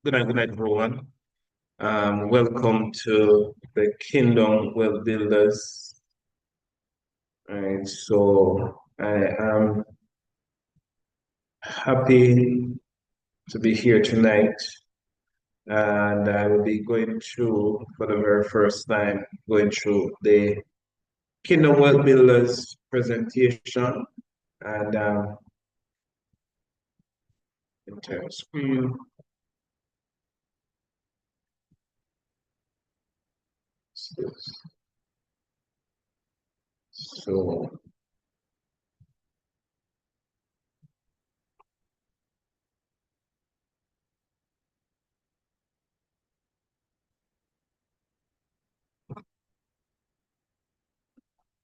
Good night, everyone. Welcome to the Kingdom Well Builders. All right, so I am happy to be here tonight, and I will be going through, for the very first time, going through the Kingdom Well Builders presentation, and entire screen. So,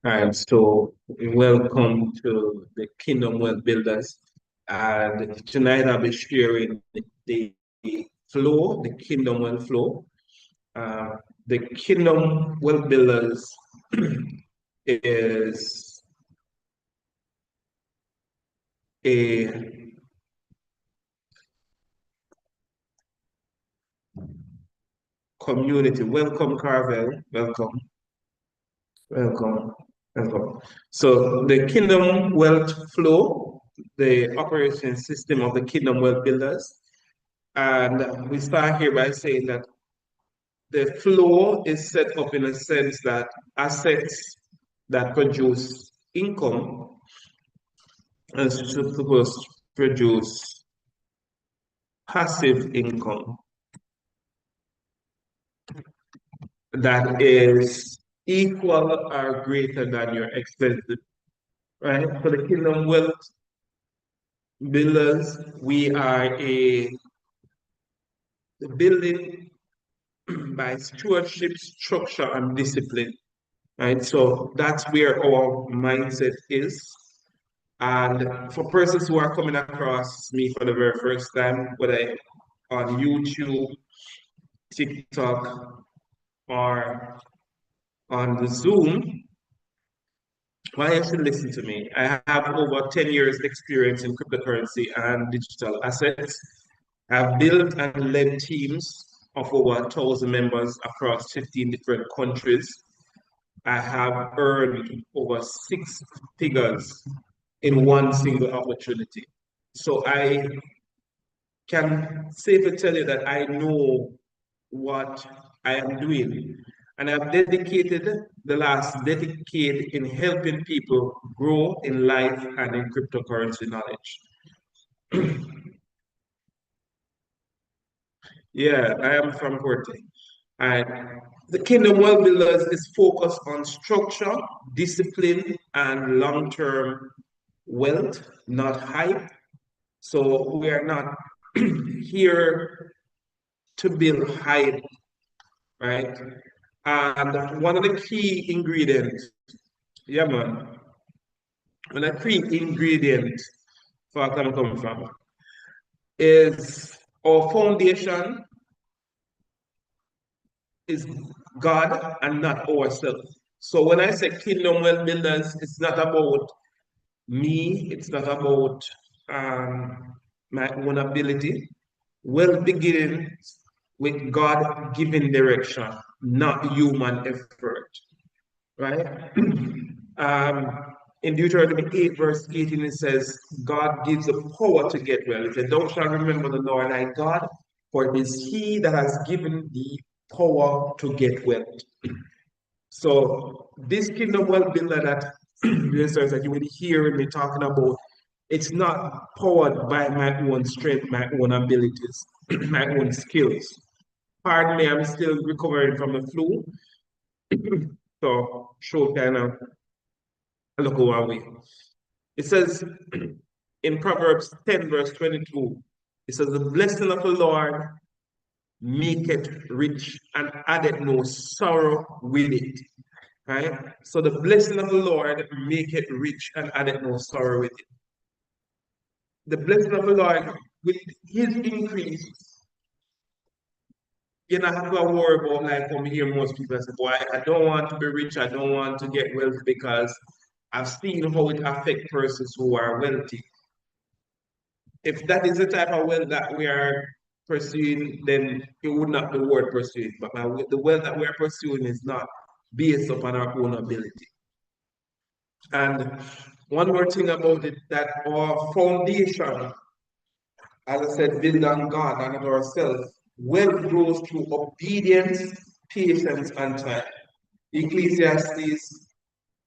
and so welcome to the Kingdom Wealth Builders. And tonight I'll be sharing the flow, the Kingdom Wealth flow. Uh, the Kingdom Wealth Builders is a community. Welcome, Carvel. Welcome. Welcome. Welcome. So the Kingdom Wealth Flow, the operation system of the Kingdom Wealth Builders. And we start here by saying that the flow is set up in a sense that assets that produce income are supposed to produce passive income that is equal or greater than your expenses, right? For the Kingdom Wealth Builders, we are a building by stewardship, structure, and discipline, right? So that's where our mindset is. And for persons who are coming across me for the very first time, whether on YouTube, TikTok, or on the Zoom, why you should listen to me. I have over 10 years experience in cryptocurrency and digital assets. I've built and led teams of over 1,000 members across 15 different countries. I have earned over six figures in one single opportunity. So I can safely tell you that I know what I am doing. And I've dedicated the last decade in helping people grow in life and in cryptocurrency knowledge. Yeah, I am from Porto. And the Kingdom Well Builders is focused on structure, discipline, and long-term wealth, not hype. So we are not here to build hype, right? And one of the key ingredients, yeah, man, one of the key ingredients for where I'm coming from is our foundation is God and not ourselves. So when I say kingdom wealth builders, it's not about me, it's not about my own ability. Wealth begins with God given direction, not human effort, right? In Deuteronomy 8, verse 18, it says, God gives the power to get well. It said, thou shalt remember the Lord thy God, for it is he that has given thee power to get wealth. So this kingdom wealth builder that listeners that you will hear me talking about, it's not powered by my own strength, my own abilities, my own skills. Pardon me, I'm still recovering from the flu. So show kind of look our way. It says in Proverbs 10, verse 22, it says, the blessing of the Lord make it rich and added no sorrow with it. Right? So the blessing of the Lord make it rich and added no sorrow with it. The blessing of the Lord with his increase, you don't have to worry about like when we hear most people say, boy, I don't want to be rich, I don't want to get wealth because I've seen how it affects persons who are wealthy. If that is the type of wealth that we are pursuing, then it would not be worth pursuing. But the wealth that we're pursuing is not based upon our own ability. And one more thing about it, that our foundation, as I said, build on God and on ourselves, wealth grows through obedience, patience, and time. Ecclesiastes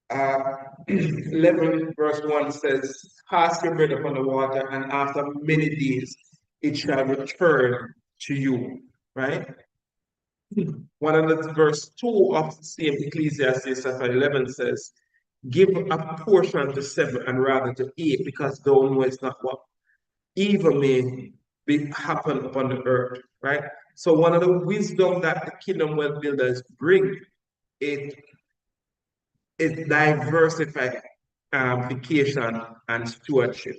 11 verse 1 says, cast your bread upon the water, and after many days it shall return to you. Right? One of the verse 2 of the same Ecclesiastes chapter 11 says, give a portion to 7 and rather to 8, because thou knowest not what evil may happen upon the earth. Right? So one of the wisdom that the kingdom wealth builders bring, it diversification and stewardship.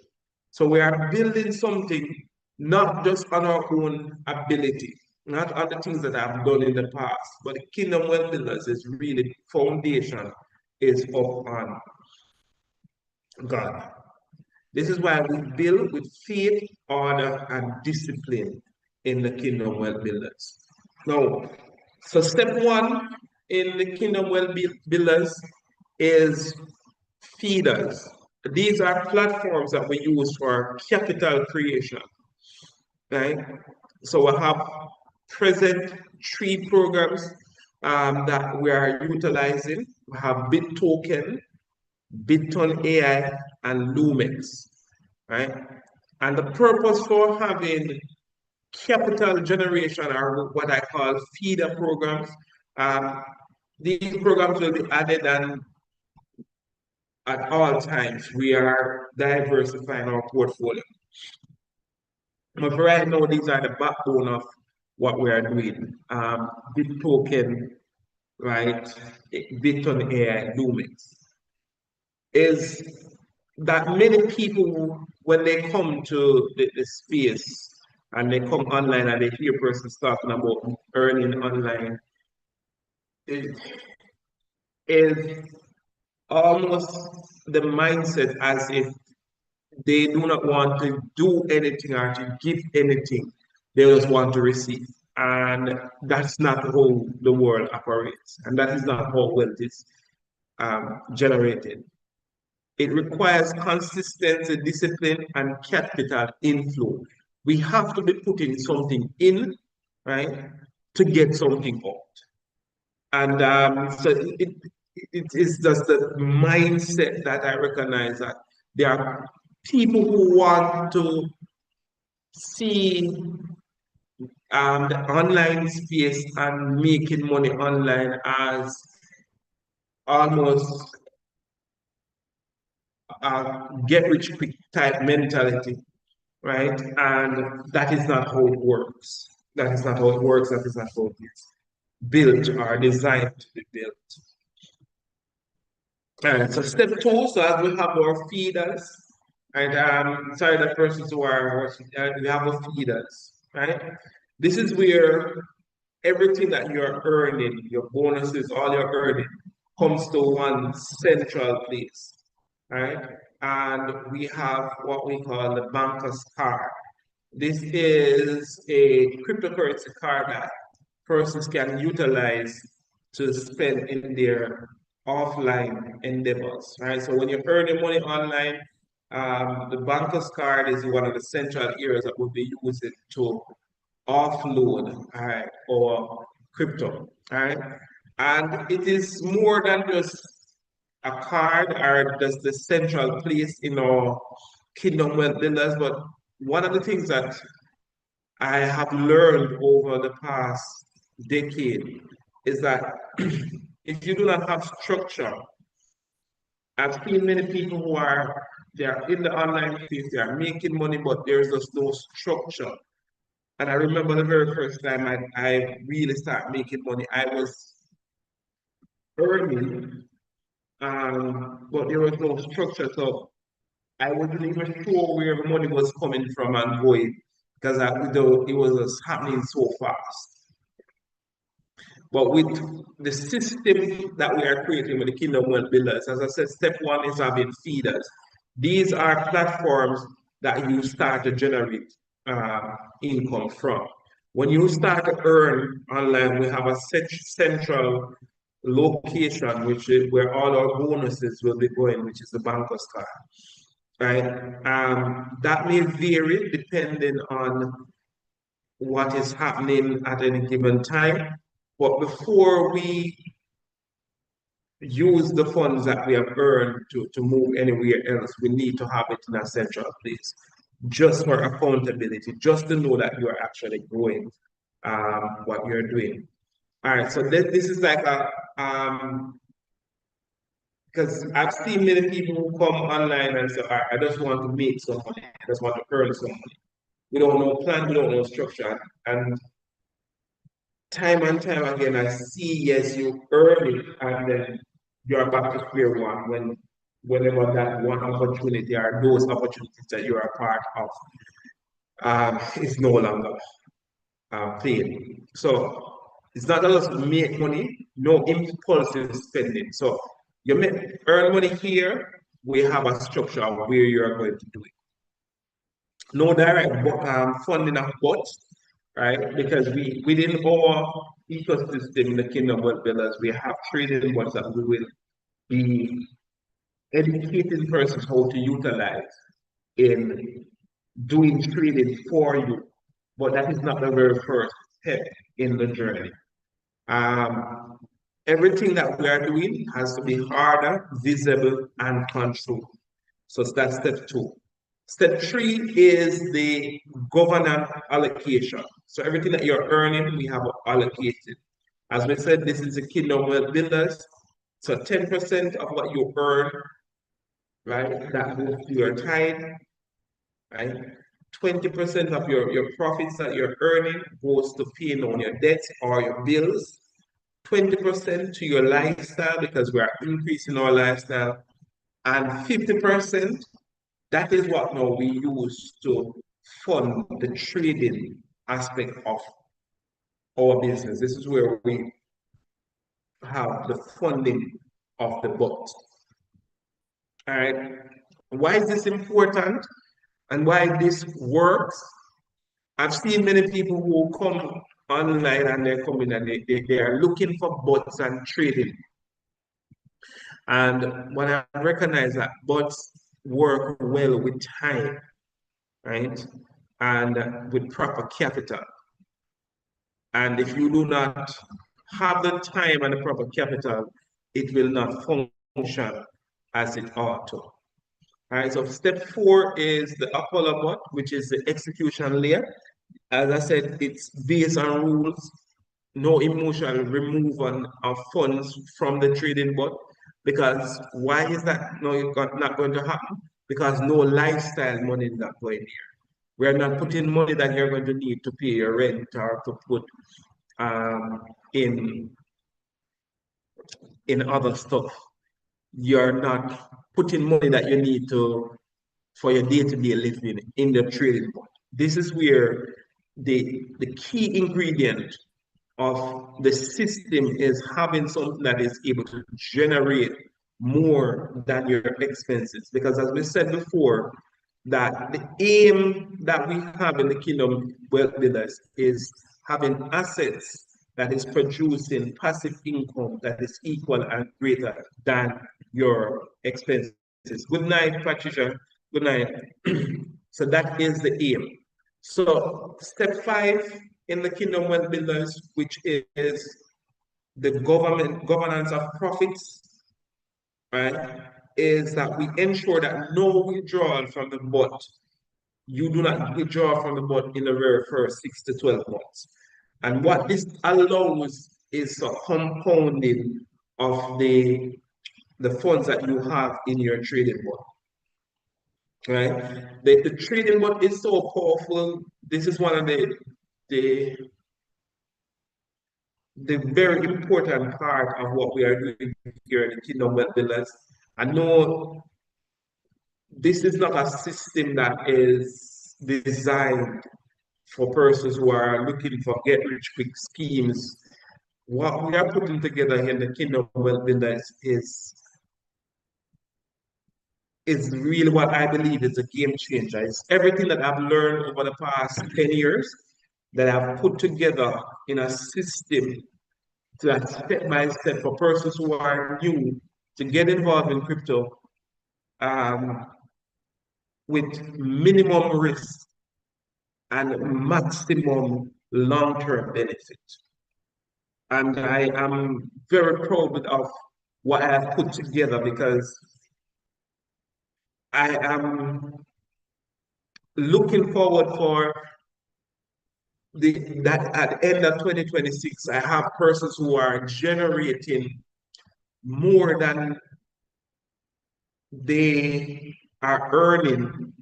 So we are building something not just on our own ability, not on the things that I've done in the past, but the kingdom wealth builders is really foundation is up on God. This is why we build with faith, honor, and discipline in the kingdom wealth builders. Now, so step one in the kingdom wealth builders is feeders. These are platforms that we use for capital creation, right? So we have present 3 programs that we are utilizing. We have BitToken, Bitton AI, and Lumex, right? And the purpose for having capital generation are what I call feeder programs. These programs will be added and at all times. We are diversifying our portfolio. But for right now, these are the backbone of what we are doing. BitToken, right? Bitton AI, Lumix. Is that many people, when they come to the space and they come online and they hear persons talking about earning online, it is almost the mindset as if they do not want to do anything or to give anything. They just want to receive. And that's not how the world operates. And that is not how wealth is generated. It requires consistency, discipline, and capital inflow. We have to be putting something in, right, to get something out. And so it is just the mindset that I recognize that there are people who want to see the online space and making money online as almost a get rich quick type mentality, right? And that is not how it works. That is not how it works. That is not how it is built or designed to be built. All right, so step 2, so as we have our feeders, right? Sorry, the persons who are we have our feeders, right? This is where everything that you're earning, your bonuses, all you're earning, comes to one central place, right? And we have what we call the banker's card. This is a cryptocurrency card that persons can utilize to spend in their offline endeavors, right? So when you're earning money online, the banker's card is one of the central areas that we'll be using to offload, all right, or crypto, all right? And it is more than just a card or just the central place in our kingdom wealth builders, but one of the things that I have learned over the past decade is that if you do not have structure, I've seen many people who they are in the online space, they are making money, but there's just no structure. And I remember the very first time I really started making money, I was earning, but there was no structure. So I wasn't even sure where the money was coming from and going because it was just happening so fast. But with the system that we are creating with the Kingdom Wealth Builders, as I said, step 1 is having feeders. These are platforms that you start to generate income from. When you start to earn online, we have a central location, which is where all our bonuses will be going, which is the banker's card, right? That may vary depending on what is happening at any given time. But before we use the funds that we have earned to move anywhere else, we need to have it in a central place just for accountability, just to know that you are actually growing what you're doing. All right, so this is like a because I've seen many people who come online and say, all right, I just want to make some money, I just want to earn some money. We don't know plan, we don't know structure. And time and time again, I see, yes, you earn it, and then you're back to square one whenever that one opportunity or those opportunities that you're a part of is no longer paid. So it's not just make money, no impulsive spending. So you make earn money here, we have a structure of where you're going to do it. No direct funding of bots, right? Because we within our ecosystem in the Kingdom Wealth Builders, we have trading bots that we will be educating persons how to utilize in doing trading for you. But that is not the very first step in the journey. Um, Everything that we are doing has to be harder, visible, and controlled. So that's step two. Step three is the governance allocation. So everything that you're earning, we have allocated. As we said, this is the Kingdom Wealth Builders. So 10% of what you earn, right, that goes to your tithe, right? 20% of your profits that you're earning goes to paying on your debts or your bills. 20% to your lifestyle because we are increasing our lifestyle. And 50%, that is what now we use to fund the trading aspect of our business. This is where we have the funding of the bot. All right. Why is this important and why this works? I've seen many people who come online and they're coming and they are looking for bots and trading. And when I recognize that bots work well with time, right? And with proper capital. And if you do not have the time and the proper capital, it will not function as it ought to. All right, so step four is the Apollo bot, which is the execution layer. As I said, it's based on rules, no emotional removal of funds from the trading bot. Because why is that not going to happen? Because no lifestyle money is not going here. We're not putting money that you're going to need to pay your rent or to put um, in other stuff. You're not putting money that you need to for your day-to-day living in the trading board. This is where the key ingredient of the system is having something that is able to generate more than your expenses. Because as we said before, that the aim that we have in the Kingdom Wealth Builders is having assets that is producing passive income that is equal and greater than your expenses. Good night, Patricia. Good night. So that is the aim. So step five in the Kingdom Wealth Builders, which is the governance of profits, right, is that we ensure that no withdrawal from the bot. You do not withdraw from the bot in the very first 6 to 12 months. And what this allows is a compounding of the funds that you have in your trading bot. Right? The trading bot is so powerful. This is one of the the very important part of what we are doing here in the Kingdom Wealth Builders. I know this is not a system that is designed for persons who are looking for get rich quick schemes. What we are putting together here in the Kingdom Wealth Builders is really what I believe is a game changer. It's everything that I've learned over the past 10 years. that I've put together in a system to a step by step for persons who are new to get involved in crypto um, with minimum risk and maximum long-term benefit. And I am very proud of what I have put together because I am looking forward for that at the end of 2026, I have persons who are generating more than they are earning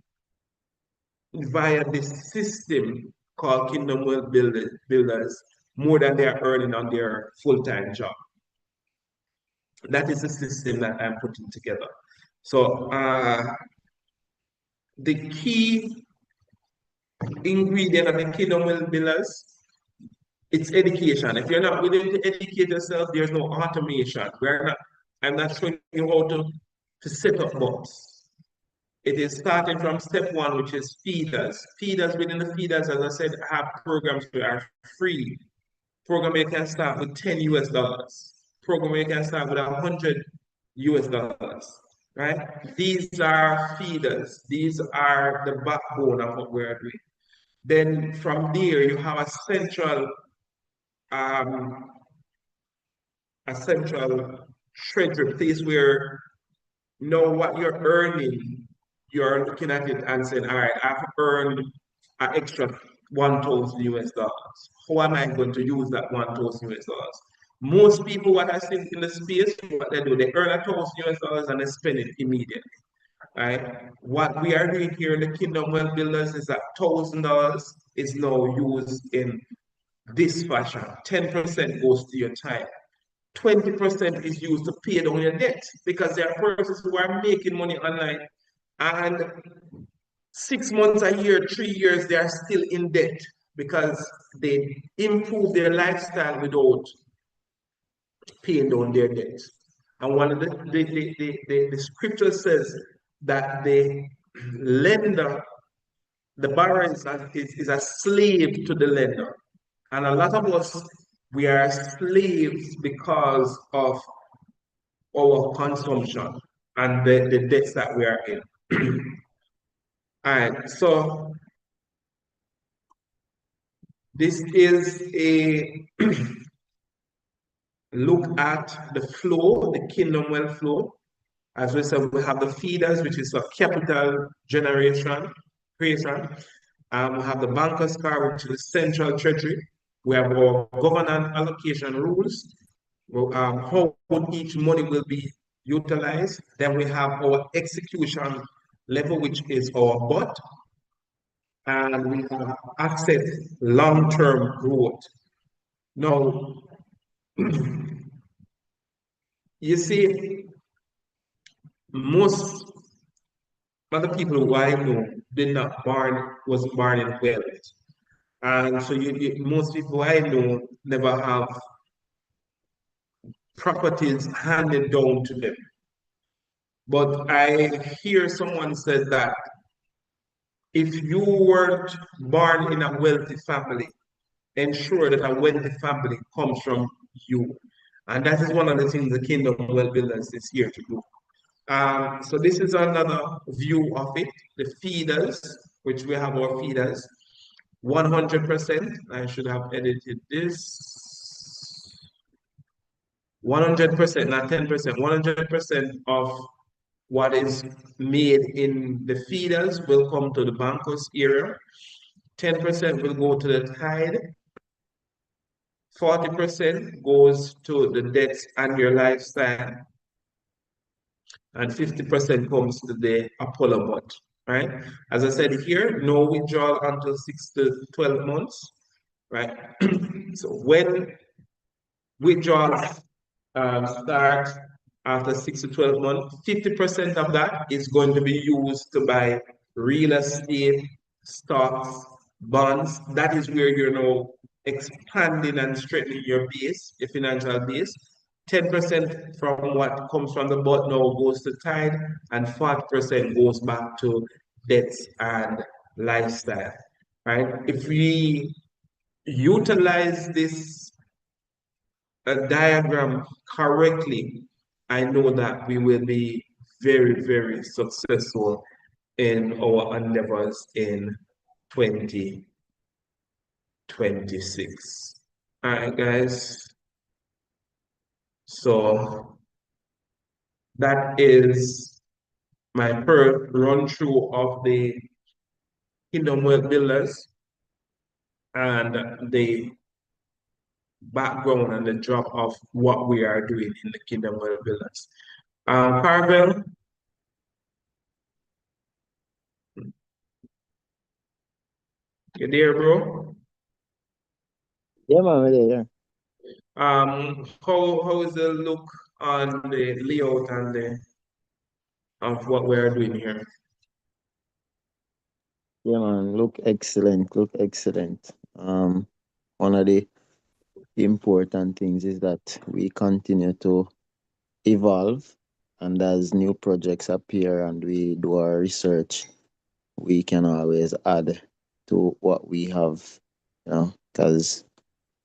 via this system called Kingdom Wealth Builders, more than they are earning on their full-time job. That is the system that I'm putting together. So the key ingredient of the Kingdom Wealth Builders, it's education. If you're not willing to educate yourself, there's no automation. I'm not showing you how to set up bots. It is starting from step one, which is feeders. Feeders within the feeders, as I said, have programs that are free. Program you can start with 10 US dollars. Program you can start with 100 US dollars. Right? These are feeders. These are the backbone of what we're doing. Then from there, you have um, a central treasury place where you know what you're earning. You're looking at it and saying, all right, I've earned an extra 1,000 US dollars. How am I going to use that 1,000 US dollars? Most people, what I see in the space, what they do, they earn 1,000 US dollars and they spend it immediately. Right? What we are doing here in the Kingdom Wealth Builders is that $1,000 is now used in this fashion. 10% goes to your time. 20% is used to pay down your debt because there are persons who are making money online and 6 months, a year, 3 years, they are still in debt because they improve their lifestyle without paying down their debt. And one of the scripture says that the lender, the borrower is a slave to the lender. And a lot of us, we are slaves because of our consumption and the debts that we are in. All right, so this is a look at the flow, the Kingdom Wealth flow. As we said, we have the feeders, which is a capital generation, creation. We have the banker's car, which is the central treasury. We have our governance allocation rules, how each money will be utilized. Then we have our execution level, which is our bot. And we have asset long-term growth. Now, you see, most of the people who I know was born in wealth. And so most people I know never have properties handed down to them. But I hear someone said that if you weren't born in a wealthy family, ensure that a wealthy family comes from you. And that is one of the things the Kingdom Wealth Builders is here to do. So this is another view of it. The feeders, which we have our feeders, 100%. I should have edited this. 100%, not 10%. 100% of what is made in the feeders will come to the bankers area. 10% will go to the tide. 40% goes to the debts and your lifestyle. And 50% comes to the Apollo bot, right? As I said here, no withdrawal until 6 to 12 months, right? So when withdrawals start after 6 to 12 months, 50% of that is going to be used to buy real estate, stocks, bonds. That is where you're now expanding and strengthening your base, your financial base. 10% from what comes from the bot now goes to tide, and 40% goes back to debts and lifestyle. Right? If we utilize this diagram correctly, I know that we will be very, very successful in our endeavors in 2026. All right, guys. So that is my first run through of the Kingdom Wealth Builders and the background and the job of what we are doing in the Kingdom Wealth Builders. Carvel, you there, bro? Yeah, man, we're there. How is the look on the layout and the of what we are doing here? Yeah, man, look excellent, look excellent. One of the important things is that we continue to evolve, and as new projects appear and we do our research, we can always add to what we have, because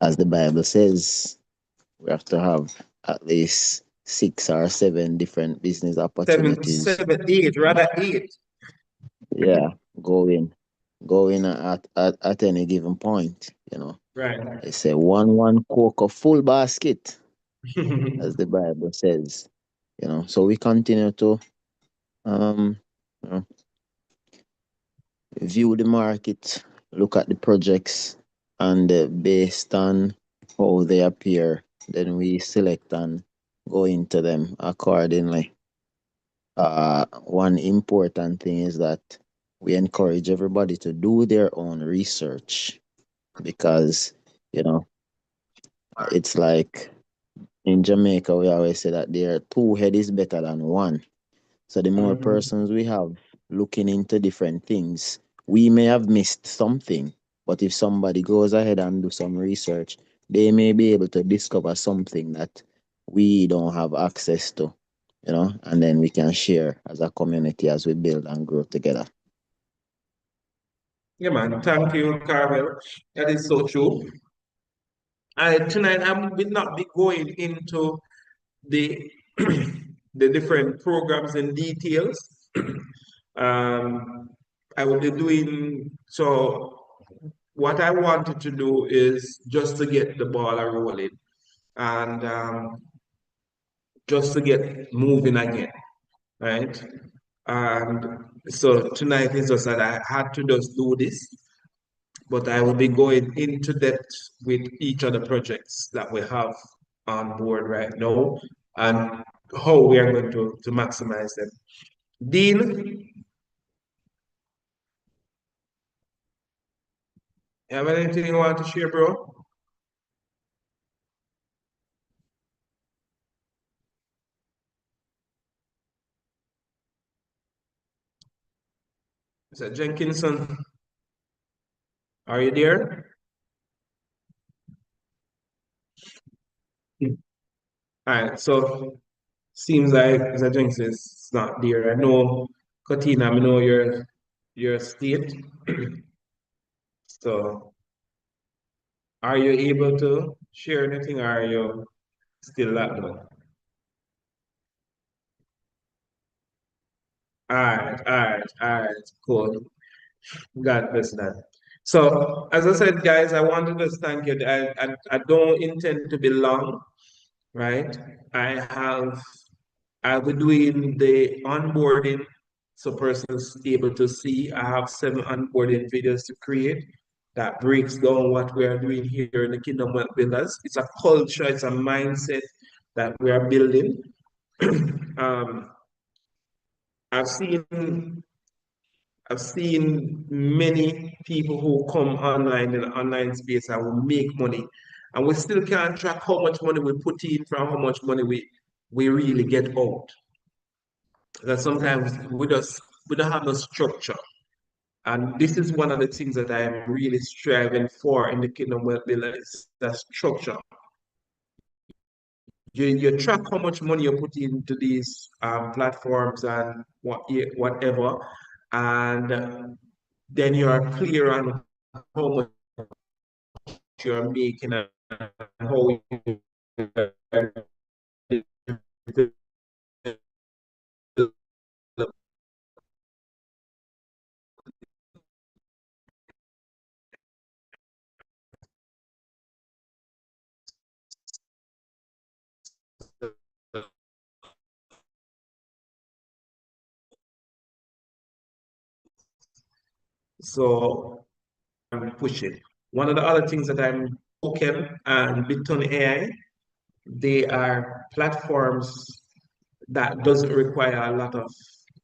as the Bible says, we have to have at least 6 or 7 different business Seven, opportunities. seven, eight, rather eight. Yeah, going at any given point. Right. They say one coke a full basket, as the Bible says. So we continue to um you know, view the market, look at the projects, and based on how they appear, then we select and go into them accordingly. One important thing is that we encourage everybody to do their own research because you know it's like in Jamaica we always say that there two head is better than one. So the more Mhm. persons we have looking into different things, we may have missed something, but if somebody goes ahead and do some research, they may be able to discover something that we don't have access to, and then we can share as a community as we build and grow together. Yeah, man. Thank you, Carvel. That is so true. Tonight I will not be going into the the different programs and details. um, I will be doing so. What I wanted to do is just to get the ball rolling and just to get moving again, right? And so tonight is just that I had to just do this, but I will be going into depth with each of the projects that we have on board right now and how we are going to maximize them. Dean, you have anything you want to share, bro? Is that Jenkinson? Are you there? All right, so seems like Mr. Jenkinson is not there. I know, Katina, I know your state. So are you able to share anything or are you still locked down? All right, cool. God bless that. So, as I said, guys, I wanted to thank you. I don't intend to be long, right? I have, I'll be doing the onboarding so persons able to see. I have 7 onboarding videos to create that breaks down what we are doing here in the Kingdom Wealth Builders. It's a culture, it's a mindset that we are building. um, I've seen I've seen many people who come online in the online space and will make money, and we still can't track how much money we put in from how much money we really get out. That sometimes we don't have no structure, and this is one of the things that I am really striving for in the Kingdom Wealth Builder is that structure. You track how much money you put into these platforms and whatever, and then you are clear on how much you're making and how you so I'm pushing. One of the other things that I'm token and Bitcoin AI, they are platforms that doesn't require a lot of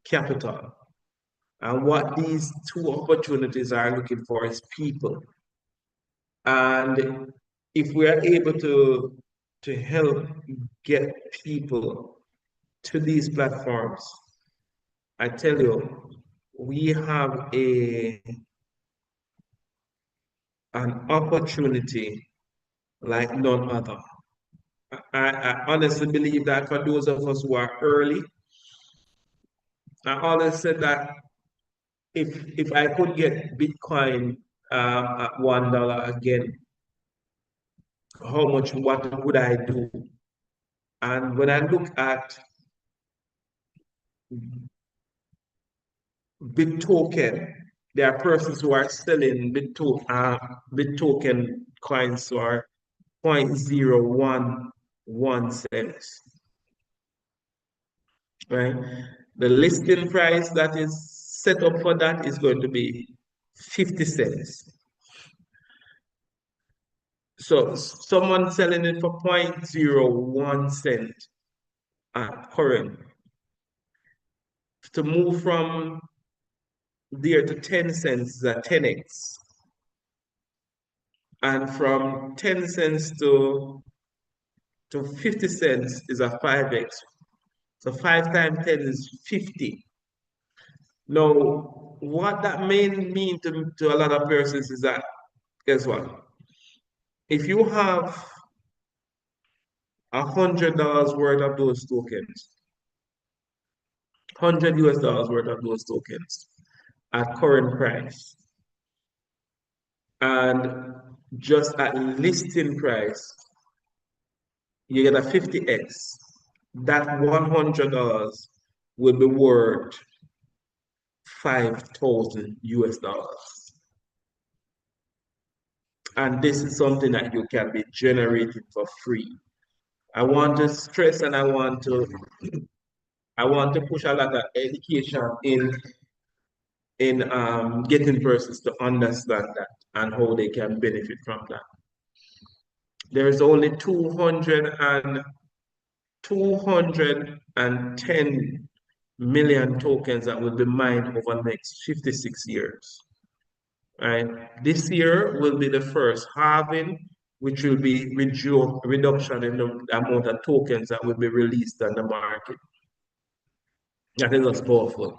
capital. And what these two opportunities are looking for is people. And if we are able to help get people to these platforms, I tell you, we have an opportunity like none other. I honestly believe that for those of us who are early, I always said that if I could get Bitcoin at $1 again, what would I do? And when I look at BitToken, there are persons who are selling BitToken coins for 0.011 cents, right? The listing price that is set up for that is going to be 50 cents. So someone selling it for 0.01 cent at current, to move from there to 10 cents is a 10x. And from 10 cents to 50 cents is a 5x. So 5 times 10 is 50. Now, what that may mean to a lot of persons is that, guess what? If you have $100 worth of those tokens, 100 US dollars worth of those tokens at current price, and just at listing price, you get a 50x. That $100 will be worth 5,000 US dollars. And this is something that you can be generating for free. I want to stress and I want to push a lot of education in getting persons to understand that and how they can benefit from that. There is only 210 million tokens that will be mined over the next 56 years. Right? This year will be the first halving, which will be reduction in the amount of tokens that will be released on the market. That is just powerful.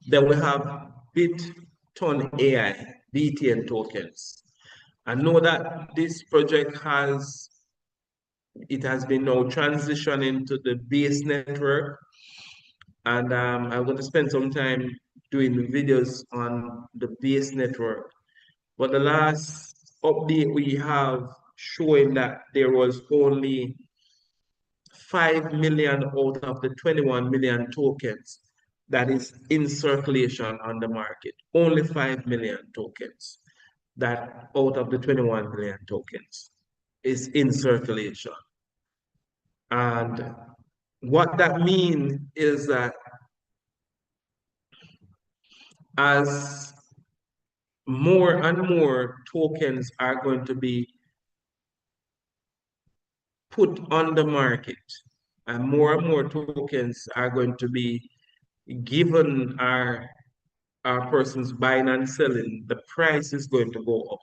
Then we have BitTon AI, BTN tokens. I know that this project has been now transitioning to the base network, and I'm going to spend some time doing videos on the base network. But the last update we have showing that there was only 5 million out of the 21 million tokens that is in circulation on the market. Only 5 million tokens that out of the 21 million tokens is in circulation. And what that means is that as more and more tokens are going to be put on the market, and more tokens are going to be given our persons buying and selling, the price is going to go up.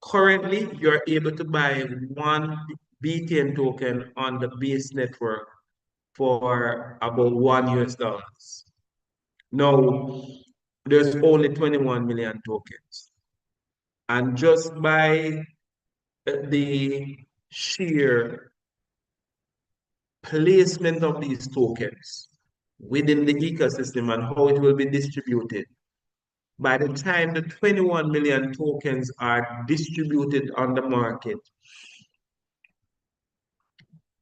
Currently, you're able to buy one BTN token on the base network for about $1 US. Now, there's only 21 million tokens. And just by the sheer placement of these tokens within the ecosystem and how it will be distributed, by the time the 21 million tokens are distributed on the market,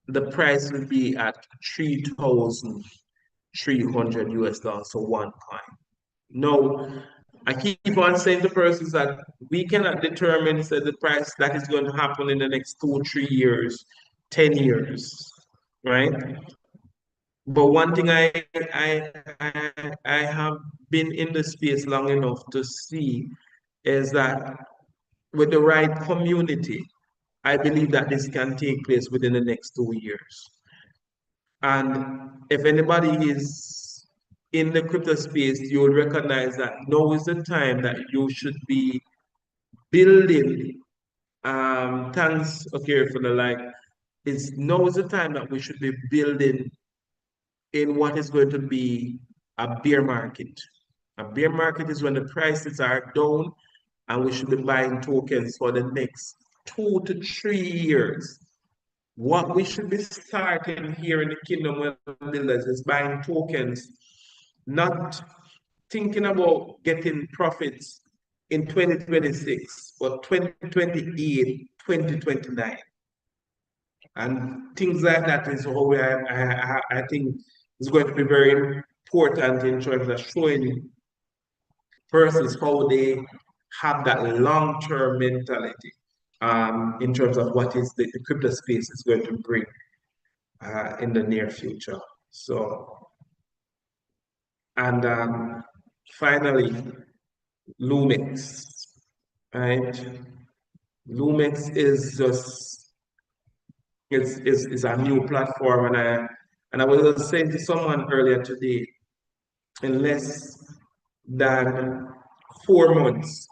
the price will be at 3,300 US dollars for one coin. No, I keep on saying to persons that we cannot determine say, the price that is going to happen in the next 2, 3 years, 10 years, right? But one thing I have been in the space long enough to see is that with the right community, I believe that this can take place within the next 2 years. And if anybody is in the crypto space, you'll recognize that now is the time that you should be building. Thanks, okay, for the like. It's now is the time that we should be building in what is going to be a bear market. A bear market is when the prices are down and we should be buying tokens for the next 2 to 3 years. What we should be starting here in the Kingdom of Builders is buying tokens, not thinking about getting profits in 2026, but 2028, 2029. And things like that is how I think is going to be very important in terms of showing persons how they have that long-term mentality in terms of what is the crypto space is going to bring in the near future. So, and finally, Lumix, right? Lumix is just is a new platform, and I was saying to someone earlier today, in less than 4 months,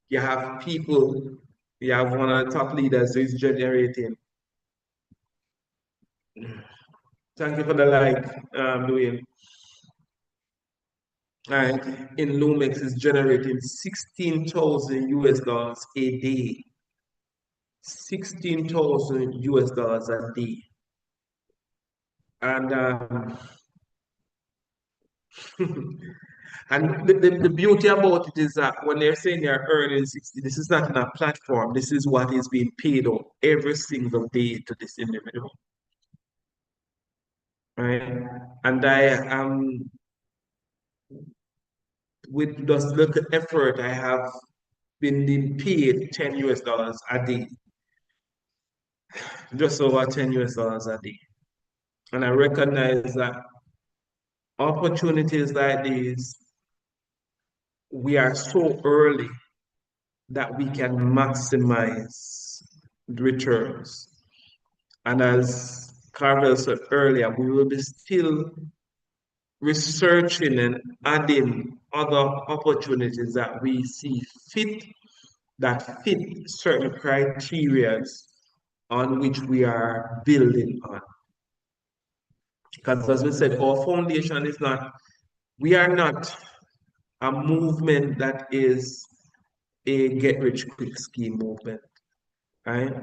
you have people, you have one of the top leaders who is generating. Thank you for the like, Dwayne. Right, in Lumix is generating 16,000 US dollars a day. 16,000 US dollars a day. And and the beauty about it is that when they're saying they're earning 60, this is not in a platform. This is what is being paid out every single day to this individual. Right? And I am with just little effort, I have been paid 10 US dollars a day. Just over 10 US dollars a day. And I recognize that opportunities like these, we are so early that we can maximize the returns. And as Carvel said earlier, we will be still researching and adding other opportunities that we see fit that fit certain criteria on which we are building on. Because as we said, our foundation is not, we are not a movement that is a get rich quick scheme movement, right?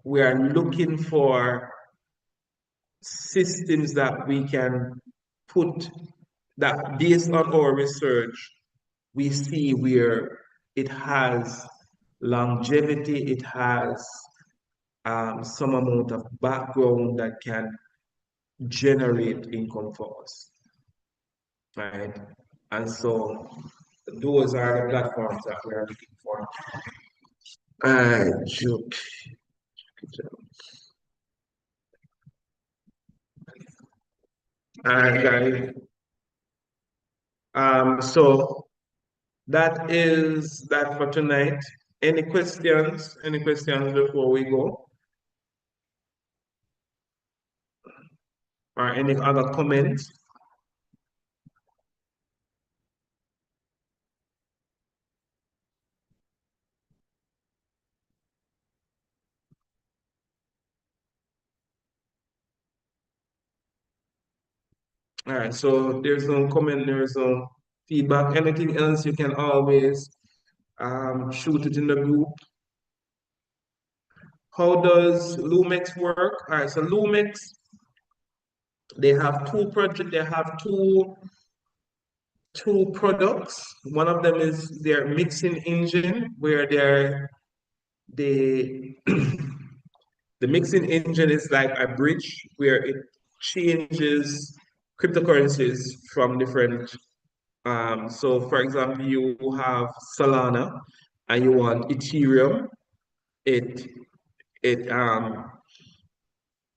We are looking for systems that we can put that based on our research, we see where it has longevity, it has some amount of background that can generate income for us, right? And so those are the platforms that we are looking for. Joke. And so that is that for tonight. Any questions? Any questions before we go? Or any other comments? All right, so there's no comment, there's no feedback. Anything else, you can always shoot it in the group. How does Lumex work? All right, so Lumex, they have two projects, they have two two products. One of them is their mixing engine, where they the mixing engine is like a bridge where it changes cryptocurrencies from different. So, for example, you have Solana and you want Ethereum. It it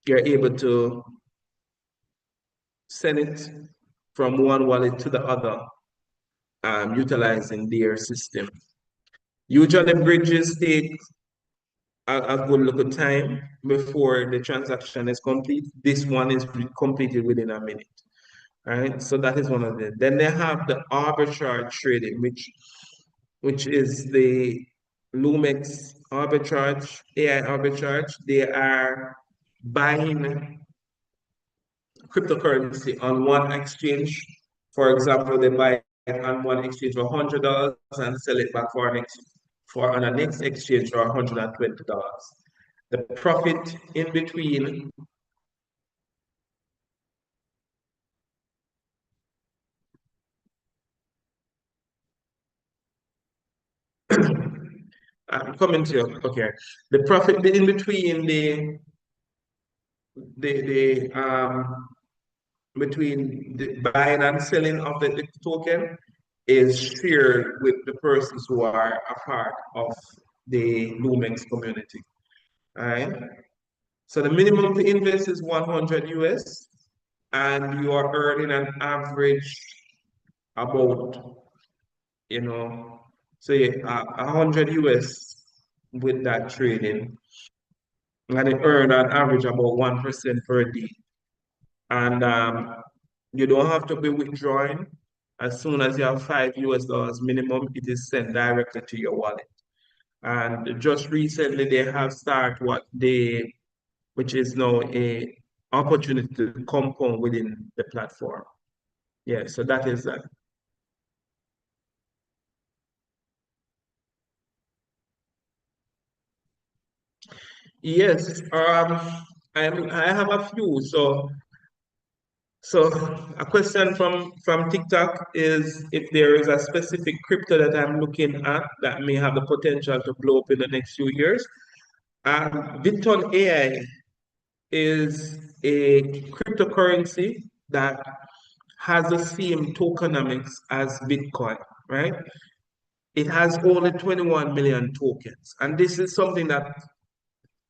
you're able to send it from one wallet to the other, utilizing their system. Usually, bridges take a good look of time before the transaction is complete. This one is completed within a minute. Right? So that is one of them. Then they have the arbitrage trading, which is the Lumex arbitrage, AI arbitrage. They are buying cryptocurrency on one exchange. For example, they buy it on one exchange for $100 and sell it back for on the next exchange for $120. The profit in between. I'm coming to you. Okay. The profit in between the between the buying and selling of the token is shared with the persons who are a part of the Lumex community. All right. So the minimum to invest is 100 US, and you are earning an average about, you know, say 100 US with that trading, and it earn an average about 1% per day. And you don't have to be withdrawing. As soon as you have $5 minimum, it is sent directly to your wallet. And just recently, they have started which is now a opportunity to compound within the platform. Yeah, so that is that. Yes, I have a few. So a question from TikTok is if there is a specific crypto that I'm looking at that may have the potential to blow up in the next few years. Bitcoin AI is a cryptocurrency that has the same tokenomics as Bitcoin, right? It has only 21 million tokens. And this is something that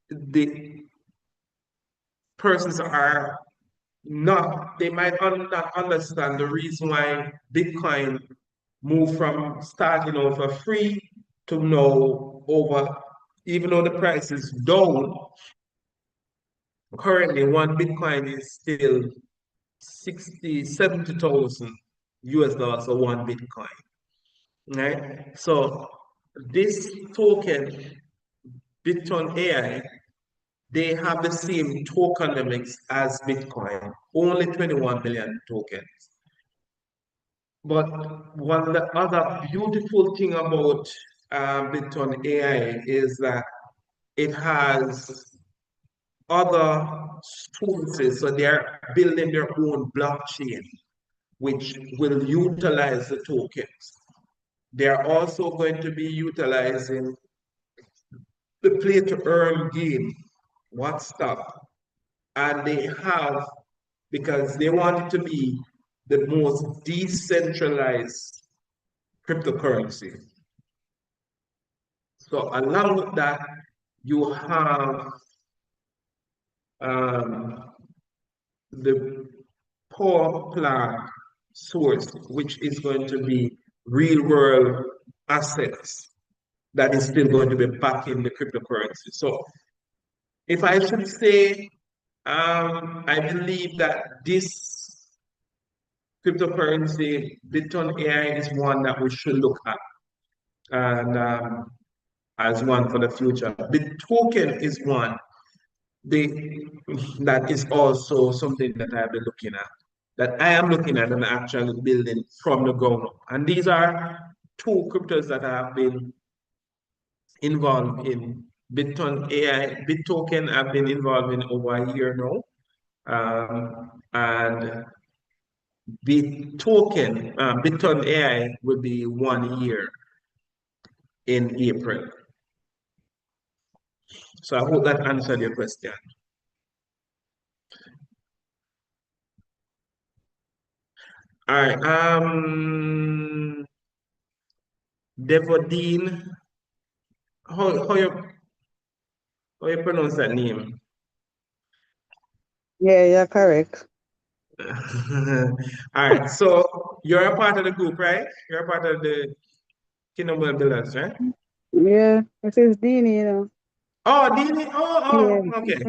the persons are not, they might not understand the reason why Bitcoin moved from starting out for free to now over, even though the price is down, currently one Bitcoin is still 70,000 US dollars for one Bitcoin, right? So this token, Bitcoin AI, they have the same tokenomics as Bitcoin, only 21 million tokens. But one of the other beautiful thing about Bitcoin AI is that it has other sources, so they're building their own blockchain, which will utilize the tokens. They're also going to be utilizing the play to earn game, what's up, and they have because they want it to be the most decentralized cryptocurrency. So along with that, you have um, the power plant source, which is going to be real world assets that is still going to be backing the cryptocurrency. So if I should say, I believe that this cryptocurrency, Bitcoin AI, is one that we should look at and as one for the future. The token is one the, that is also something that I've been looking at, that I am looking at and actually building from the ground up. And these are two cryptos that I have been involved in. Bitcoin AI, BitToken, I've been involved in over a year now. And Bitcoin AI will be 1 year in April. So I hope that answered your question. All right. Devodine, how you pronounce that name? Yeah, you're correct. All right. So you're a part of the group, right? You're a part of the Kingdom Well Builders, right? Yeah, it is Dini, you know. Oh, Dini. Yeah. Okay.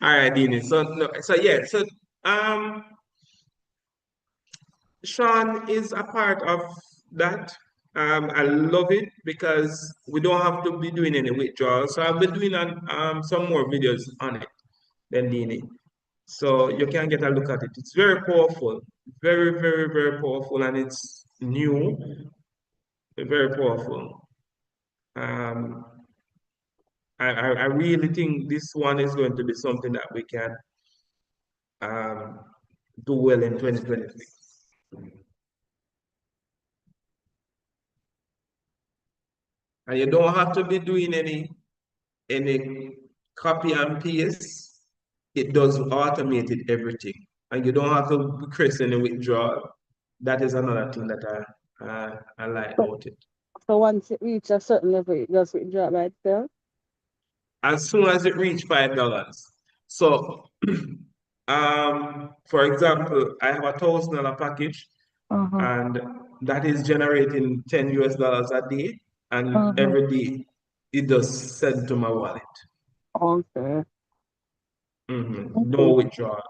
All right, Dini. So no, so yeah, so um Sean is a part of that. I love it because we don't have to be doing any withdrawals. So I've been doing some more videos on it than Dini. So you can get a look at it. It's very powerful, very, very, very powerful, and it's new, very powerful. Um, I really think this one is going to be something that we can um, do well in 2023. And you don't have to be doing any copy and paste. It does automated everything. And you don't have to request any withdrawal. That is another thing that I like So, about it. so once it reaches a certain level, it just withdraw by itself. As soon as it reach $5. So for example, I have $1,000 package Uh-huh. and that is generating 10 US dollars a day, and Uh-huh. every day it does send to my wallet. Okay. No Okay. withdrawal.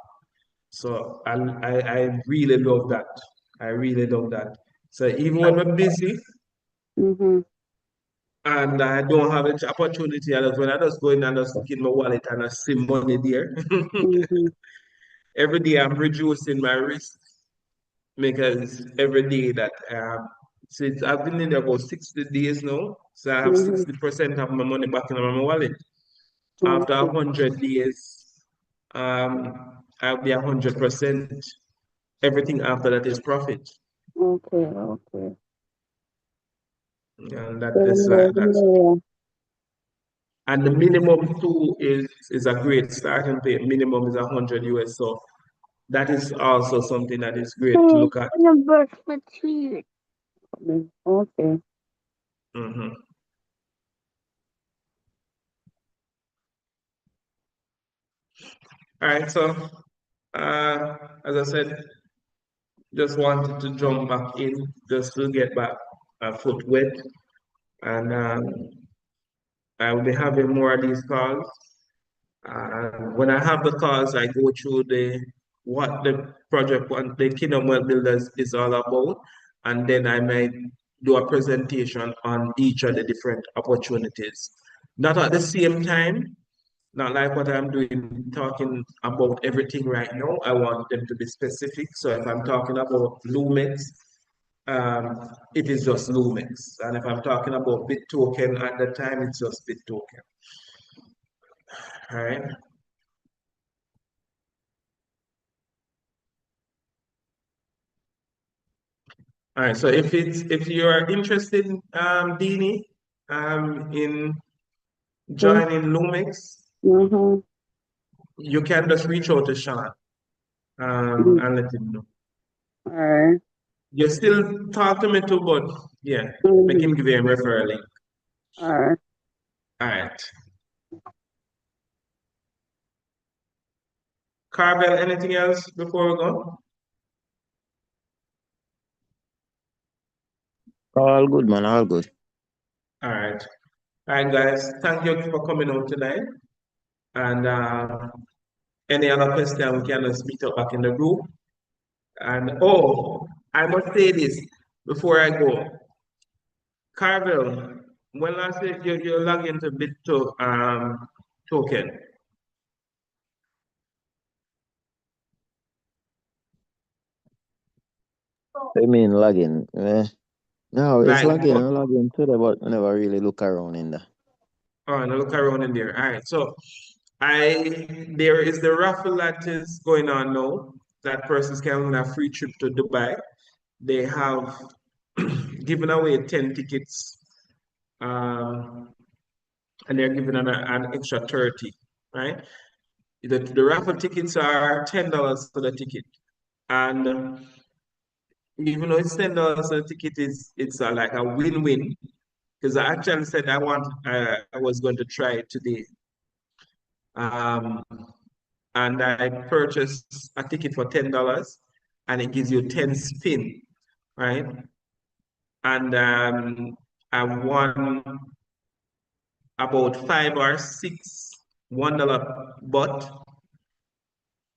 So I really love that. I really love that. So even when we're busy Mm-hmm. and I don't have an opportunity, when I just go in and just look in my wallet and I see money there, Mm-hmm. every day I'm reducing my risk because every day that since I've been in there about 60 days now, so I have Mm-hmm. 60% of my money back in my wallet. After Okay. 100 days, I'll be 100%. Everything after that is profit. Okay. Okay. And Seven days in that's there. and the minimum too is a great starting pay. Minimum is 100 US. So that is also something that is great to Oh, look at. I'm gonna brush my teeth. Okay. Mhm. All right, so as I said, just wanted to jump back in just to get back a foot wet, and I will be having more of these calls. When I have the calls, I go through the what the project, what the Kingdom Well Builders is all about, and then I might do a presentation on each of the different opportunities. Not at the same time, not like what I'm doing, talking about everything right now. I want them to be specific. So if I'm talking about Lumex, it is just Lumex. And if I'm talking about BitToken at the time, it's just BitToken. All right. All right. So if you are interested, Dini, in joining Lumex, Mm-hmm. you can just reach out to Sean and let him know. All right. You still talk to me too, but yeah, make Mm-hmm. him give you a referral link. All right. All right. Carvel, anything else before we go? All good, man. All good. All right. All right, guys. Thank you for coming out tonight. And any other question, we can just meet up back in the group. And oh, I must say this before I go. Carvel, when last you log into token, I mean, logging. No, it's like logging. I log in today, but I never really look around in there. oh, and look around in there. All right. So there is the raffle that is going on now. That persons can win a free trip to Dubai. They have given away 10 tickets, um, and they're giving an extra 30, right? The raffle tickets are $10 for the ticket. And even though it's $10 for the ticket, it's like a win-win. Because I actually said I was going to try it today. Um, and I purchased a ticket for $10 and it gives you 10 spin, right? And I won about five or six $1 but,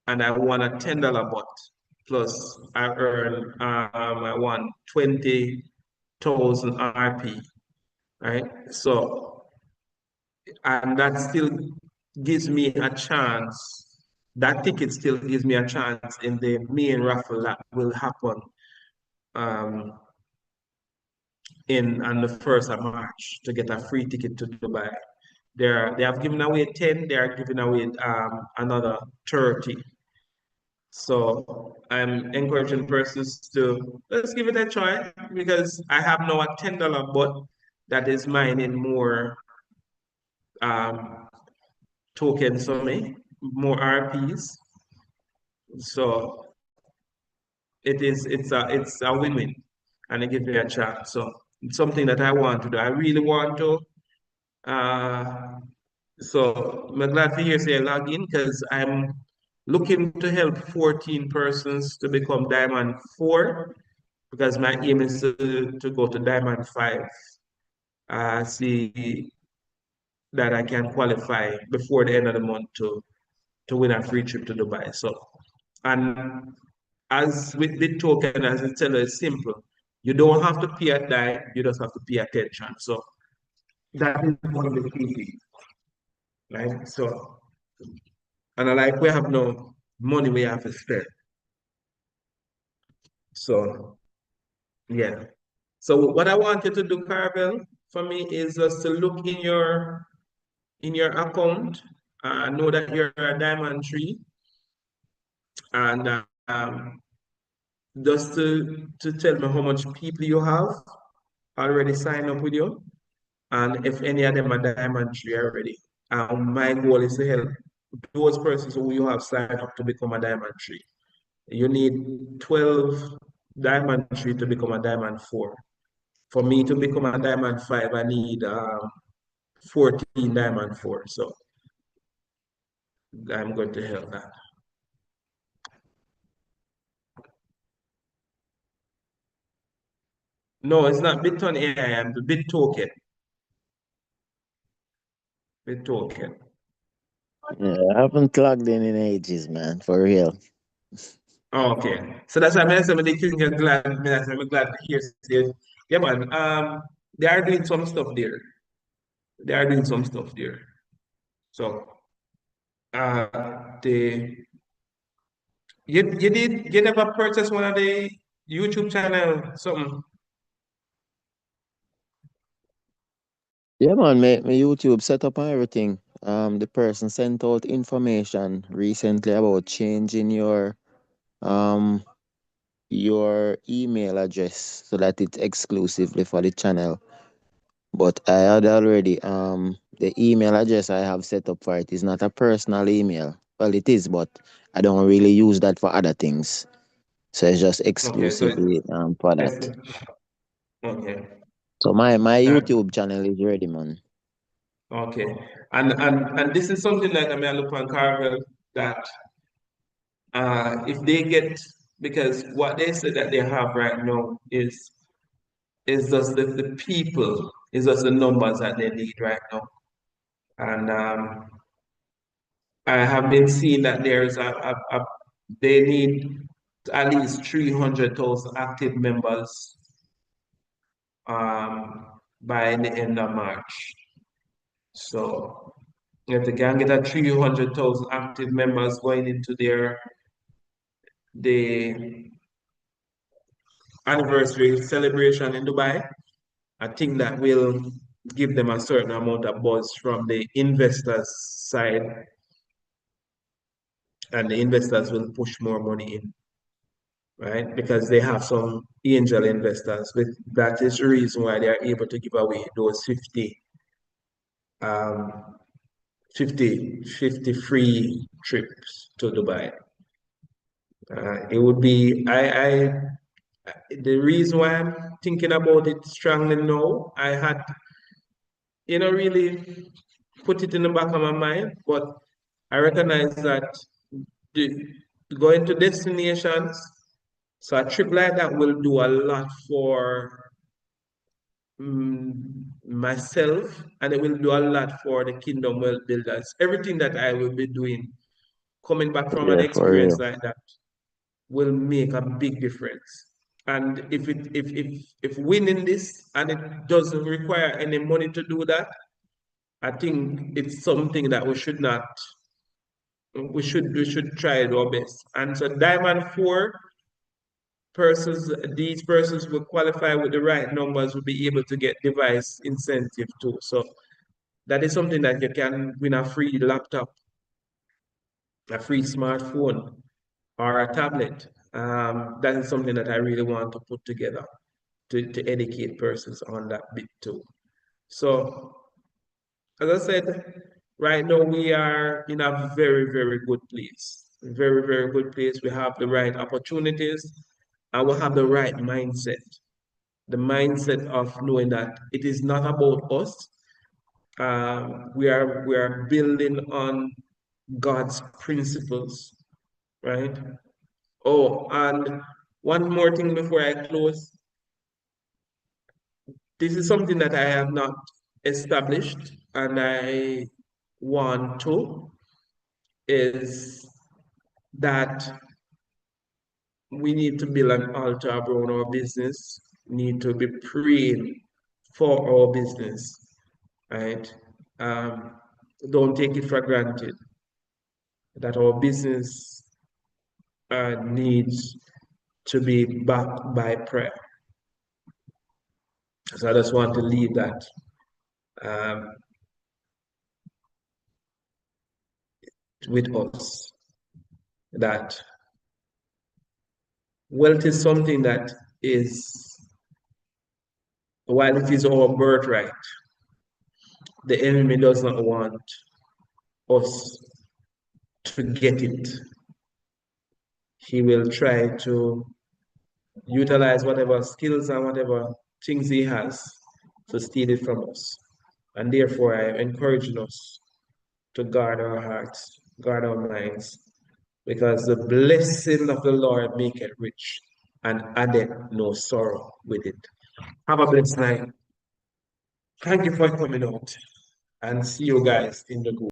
and I won a $10 but. Plus I won 20,000 RP, right? So, and that still gives me a chance. That ticket still gives me a chance in the main raffle that will happen um, in on the 1st of March to get a free ticket to Dubai. They have given away 10, they are giving away another 30. So I'm encouraging persons to let's give it a try because I have now a $10 but that is mining more um, tokens for me, more RPs. So it's a win-win and it gives me a chance. So it's something that I want to do. I really want to. Uh, so I'm glad to hear say log in because I'm looking to help 14 persons to become Diamond 4 because my aim is to go to Diamond 5. See that I can qualify before the end of the month to win a free trip to Dubai. So, and as with the token, as it said, it's simple. You don't have to pay a dime, you just have to pay attention. So that is one of the key things, right? So, and I like we have no money we have to spend. So, yeah. So what I want you to do, Carvel, for me is just to look in your account, know that you're a diamond tree, and just to tell me how much people you have already signed up with you, and if any of them are diamond tree already. My goal is to help those persons who you have signed up to become a diamond tree. You need 12 diamond tree to become a diamond 4. For me to become a diamond 5, I need 14 diamond 4. So I'm going to help that. No, it's not Bitcoin AI, I'm the Bit token. Bit token. Yeah, I haven't logged in ages, man, for real. Okay. So that's why I'm saying the kids are glad, I'm glad to hear say, yeah man, they are doing some stuff there. They are doing some stuff there. So they you never purchase one of the YouTube channel something. Yeah, man, my YouTube set up and everything. The person sent out information recently about changing um your email address so that it's exclusively for the channel. But I had already the email address I have set up for it is not a personal email. Well, it is, but I don't really use that for other things. So it's just Okay, so exclusively for it's that. okay. So my That YouTube channel is ready, man. okay. And this is something that I mean I look on Carvel that if they get because what they say that they have right now is just the people, is just the numbers that they need right now. And I have been seeing that there's they need at least 300,000 active members by the end of March. So if they can get a 300,000 active members going into the anniversary celebration in Dubai, I think that will give them a certain amount of buzz from the investors side. and the investors will push more money in, right? Because they have some angel investors. That is the reason why they are able to give away those um, 50 free trips to Dubai. It would be, the reason why I'm thinking about it strongly now, I had, really put it in the back of my mind, but I recognize that the, going to destinations, so a trip like that will do a lot for myself, and it will do a lot for the Kingdom Wealth Builders. Everything that I will be doing, coming back from an Yeah, for experience real. like that, will make a big difference. And if winning this and it doesn't require any money to do that, I think it's something that we should try our best. And so Diamond 4 persons, these persons will qualify with the right numbers will be able to get device incentive too. So that is something that you can win: a free laptop, a free smartphone, or a tablet. That is something that I really want to put together to educate persons on that bit too. So, as I said, right now we are in a very, very good place. Very, very good place. We have the right opportunities and we have the right mindset. The mindset of knowing that it is not about us. We are building on God's principles, right? Oh, and one more thing before I close. This is something that I have not established and I want to, is that we need to build an altar around our business, need to be praying for our business, right? Um, don't take it for granted that our business needs to be backed by prayer. So I just want to leave that um, with us, that wealth is something that is, while it is our birthright, the enemy does not want us to get it. He will try to utilize whatever skills and whatever things he has to steal it from us. And therefore, I am encouraging us to guard our hearts, guard our minds, because the blessing of the Lord make it rich and addeth no sorrow with it. Have a blessed night. Thank you for coming out, and see you guys in the group.